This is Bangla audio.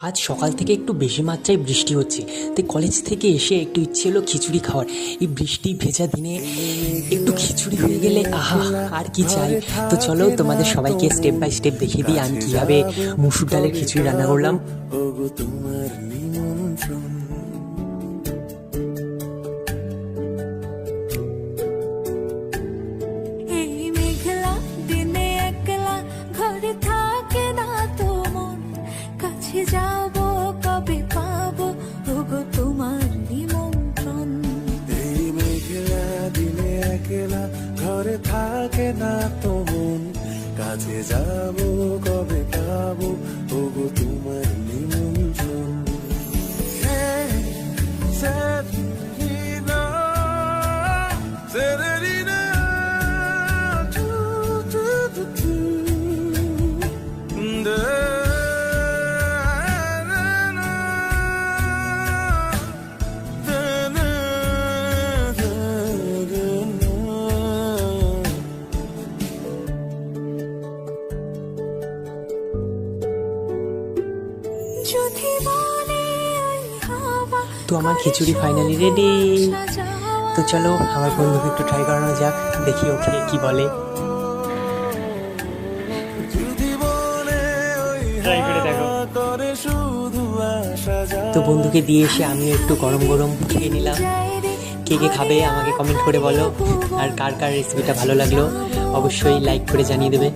আজ সকাল থেকে একটু বেশি মাত্রায় বৃষ্টি হচ্ছে, তাই কলেজ থেকে এসে একটু ইচ্ছে হলো খিচুড়ি খাওয়ার। এই বৃষ্টি ভেজা দিনে একটু খিচুড়ি হয়ে গেলে আহা, আর কি চাই। তো চলো তোমাদের সবাইকে স্টেপ বাই স্টেপ দেখিয়ে দিই আমি কীভাবে মুসুর ডালের খিচুড়ি রান্না করলাম। যাবো কবে পাবো ওগো তোমার নিমন্ত্রণ। এই মেঘলা দিনে একলা ঘরে থাকে না তো মন, কাছে যাবো কবে পাবো ওগো তোমার নিমন্ত্রণ। Severina, Severina, tu, tu, tu, tu. তো আমার খিচুড়ি ফাইনালি রেডি। তো চলো আমার বন্ধুকে একটু ট্রাই করানো যাক, দেখি ওকে কি বলে। ট্রাই করে দেখো। তো বন্ধুকে দিয়ে এসে আমি একটু গরম গরম খেয়ে নিলাম। কে কে খাবে আমাকে কমেন্ট করে বলো, আর কার কার রেসিপিটা ভালো লাগলো অবশ্যই লাইক করে জানিয়ে দেবে।